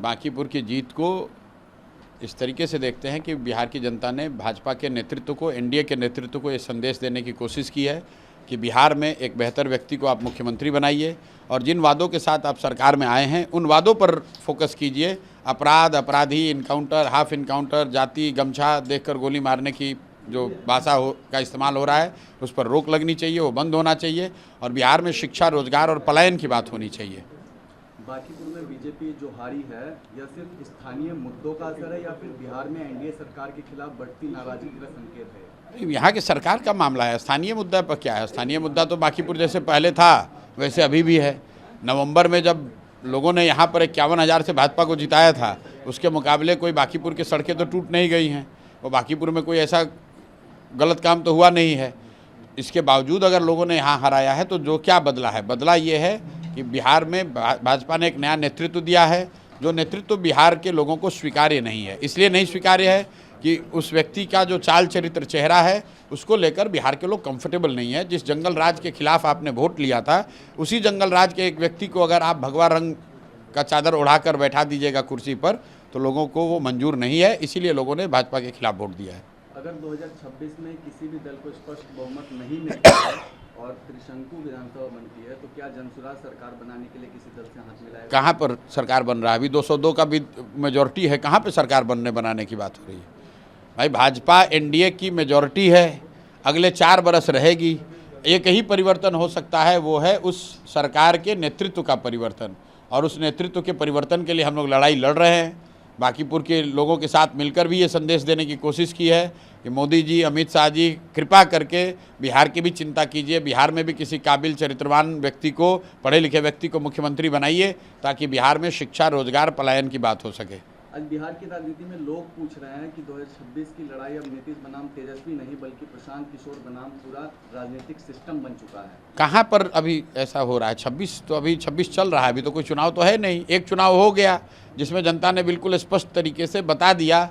बांकीपुर की जीत को इस तरीके से देखते हैं कि बिहार की जनता ने भाजपा के नेतृत्व को, एनडीए के नेतृत्व को ये संदेश देने की कोशिश की है कि बिहार में एक बेहतर व्यक्ति को आप मुख्यमंत्री बनाइए और जिन वादों के साथ आप सरकार में आए हैं उन वादों पर फोकस कीजिए। अपराध, अपराधी, इनकाउंटर, हाफ इनकाउंटर, जाति, गमछा देखकर गोली मारने की जो भाषा का इस्तेमाल हो रहा है उस पर रोक लगनी चाहिए, वो बंद होना चाहिए और बिहार में शिक्षा, रोजगार और पलायन की बात होनी चाहिए। बांकीपुर में बीजेपी जो हारी है यह सिर्फ स्थानीय मुद्दों का असर है या फिर बिहार में एनडीए सरकार के खिलाफ बढ़ती नाराजगी का संकेत है? यहाँ की सरकार का मामला है, स्थानीय मुद्दा पर क्या है? स्थानीय मुद्दा तो बांकीपुर जैसे पहले था वैसे अभी भी है। नवंबर में जब लोगों ने यहाँ पर 51,000 से भाजपा को जिताया था उसके मुकाबले कोई बांकीपुर की सड़कें तो टूट नहीं गई हैं और बांकीपुर में कोई ऐसा गलत काम तो हुआ नहीं है। इसके बावजूद अगर लोगों ने यहाँ हराया है तो जो क्या बदला है? बदला ये है कि बिहार में भाजपा ने एक नया नेतृत्व दिया है जो नेतृत्व बिहार के लोगों को स्वीकार्य नहीं है। इसलिए नहीं स्वीकार्य है कि उस व्यक्ति का जो चाल चरित्र, चेहरा है उसको लेकर बिहार के लोग कंफर्टेबल नहीं है। जिस जंगल राज के खिलाफ आपने वोट लिया था उसी जंगल राज के एक व्यक्ति को अगर आप भगवा रंग का चादर उड़ाकर बैठा दीजिएगा कुर्सी पर तो लोगों को वो मंजूर नहीं है, इसीलिए लोगों ने भाजपा के खिलाफ वोट दिया है। अगर 2026 में किसी भी दल को स्पष्ट बहुमत नहीं मिलता है और त्रिशंकु विधानसभा बनती है तो क्या जनसुराज सरकार बनाने के लिए किसी दल से हाथ मिलाएगा? कहाँ पर सरकार बन रहा है? अभी 202 का भी मेजॉरिटी है, कहाँ पे सरकार बनाने की बात हो रही है? भाई भाजपा एनडीए की मेजॉरिटी है, अगले 4 बरस रहेगी। एक ही परिवर्तन हो सकता है, वो है उस सरकार के नेतृत्व का परिवर्तन और उस नेतृत्व के परिवर्तन के लिए हम लोग लड़ाई लड़ रहे हैं। बांकीपुर के लोगों के साथ मिलकर भी ये संदेश देने की कोशिश की है कि मोदी जी, अमित शाह जी कृपा करके बिहार की भी चिंता कीजिए, बिहार में भी किसी काबिल चरित्रवान व्यक्ति को, पढ़े लिखे व्यक्ति को मुख्यमंत्री बनाइए ताकि बिहार में शिक्षा, रोजगार, पलायन की बात हो सके। आज बिहार की राजनीति में लोग पूछ रहे हैं कि 2026 की लड़ाई अब नीतीश बनाम तेजस्वी नहीं बल्कि प्रशांत किशोर बनाम पूरा राजनीतिक सिस्टम बन चुका है। कहाँ पर अभी ऐसा हो रहा है? 26 तो अभी 26 चल रहा है, अभी तो कोई चुनाव तो है नहीं। एक चुनाव हो गया जिसमें जनता ने बिल्कुल स्पष्ट तरीके से बता दिया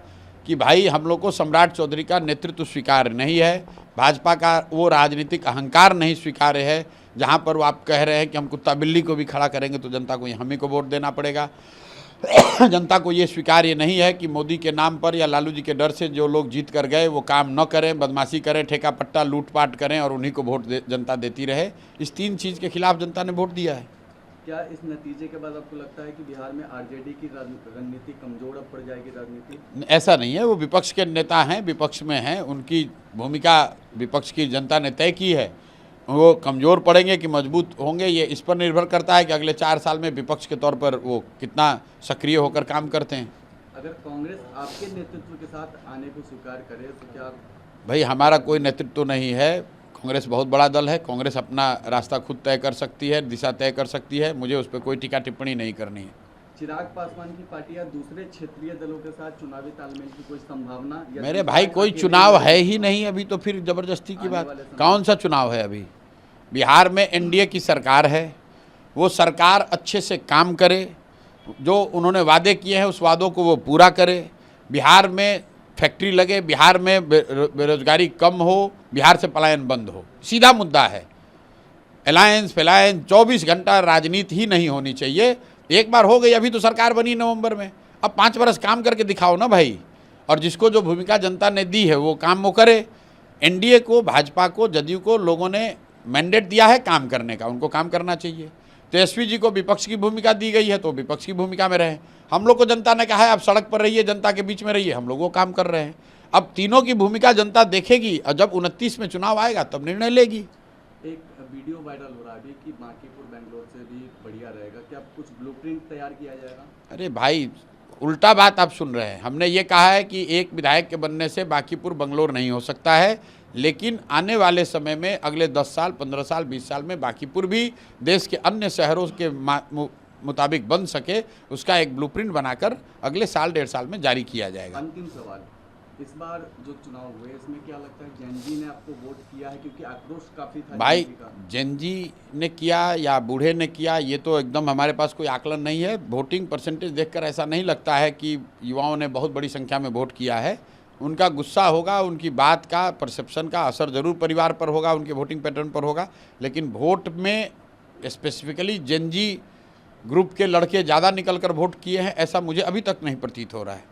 कि भाई हम लोग को सम्राट चौधरी का नेतृत्व स्वीकार नहीं है, भाजपा का वो राजनीतिक अहंकार नहीं स्वीकार्य है जहाँ पर वो आप कह रहे हैं कि हम कुत्ता बिल्ली को भी खड़ा करेंगे तो जनता को हम ही को वोट देना पड़ेगा। जनता को ये स्वीकार्य नहीं है कि मोदी के नाम पर या लालू जी के डर से जो लोग जीत कर गए वो काम न करें, बदमाशी करें, ठेका पट्टा लूटपाट करें और उन्हीं को वोट जनता देती रहे। इस 3 चीज़ के खिलाफ जनता ने वोट दिया है। क्या इस नतीजे के बाद आपको लगता है कि बिहार में आरजेडी की रणनीति कमजोर अब पड़ जाएगी? राजनीति ऐसा नहीं है, वो विपक्ष के नेता हैं, विपक्ष में हैं, उनकी भूमिका विपक्ष की जनता ने तय की है। वो कमज़ोर पड़ेंगे कि मजबूत होंगे ये इस पर निर्भर करता है कि अगले 4 साल में विपक्ष के तौर पर वो कितना सक्रिय होकर काम करते हैं। अगर कांग्रेस आपके नेतृत्व के साथ आने को स्वीकार करे तो क्या? भाई हमारा कोई नेतृत्व नहीं है, कांग्रेस बहुत बड़ा दल है, कांग्रेस अपना रास्ता खुद तय कर सकती है, दिशा तय कर सकती है, मुझे उस पर कोई टीका टिप्पणी नहीं करनी है। चिराग पासवान की पार्टी या दूसरे क्षेत्रीय दलों के साथ चुनावी तालमेल की कोई संभावना? मेरे भाई कोई चुनाव है ही नहीं अभी, तो फिर जबरदस्ती की बात? कौन सा चुनाव है अभी? बिहार में एनडीए की सरकार है, वो सरकार अच्छे से काम करे, जो उन्होंने वादे किए हैं उस वादों को वो पूरा करे, बिहार में फैक्ट्री लगे, बिहार में बेरोजगारी कम हो, बिहार से पलायन बंद हो। सीधा मुद्दा है। अलायंस फैलायंस 24 घंटा राजनीति ही नहीं होनी चाहिए। एक बार हो गई, अभी तो सरकार बनी नवंबर में, अब 5 बरस काम करके दिखाओ ना भाई। और जिसको जो भूमिका जनता ने दी है वो काम वो करे। एनडीए को, भाजपा को, जदयू को लोगों ने मैंडेट दिया है काम करने का, उनको काम करना चाहिए। तेजस्वी जी को विपक्ष की भूमिका दी गई है तो विपक्ष की भूमिका में रहे। हम लोग को जनता ने कहा है आप सड़क पर रहिए, जनता के बीच में रहिए, हम लोग वो काम कर रहे हैं। अब तीनों की भूमिका जनता देखेगी और जब 29 में चुनाव आएगा तब निर्णय लेगी। एक वीडियो वायरल हो रहा है कि बांकीपुर बेंगलोर से भी बढ़िया रहेगा, क्या कुछ ब्लूप्रिंट तैयार किया जाएगा? अरे भाई उल्टा बात आप सुन रहे हैं। हमने ये कहा है कि एक विधायक के बनने से बांकीपुर बंगलोर नहीं हो सकता है, लेकिन आने वाले समय में अगले 10 साल, 15 साल, 20 साल में बांकीपुर भी देश के अन्य शहरों के मुताबिक बन सके, उसका एक ब्लूप्रिंट बनाकर अगले साल 1.5 साल में जारी किया जाएगा। अंतिम सवाल, इस बार जो चुनाव हुए इसमें क्या लगता है जेनजी ने आपको वोट किया है? क्योंकि आक्रोश काफ़ी था भाई, जेनजी ने किया या बूढ़े ने किया ये तो एकदम हमारे पास कोई आकलन नहीं है। वोटिंग परसेंटेज देखकर ऐसा नहीं लगता है कि युवाओं ने बहुत बड़ी संख्या में वोट किया है। उनका गुस्सा होगा, उनकी बात का, परसेप्शन का असर ज़रूर परिवार पर होगा, उनके वोटिंग पैटर्न पर होगा, लेकिन वोट में स्पेसिफिकली जेनजी ग्रुप के लड़के ज़्यादा निकल कर वोट किए हैं, ऐसा मुझे अभी तक नहीं प्रतीत हो रहा है।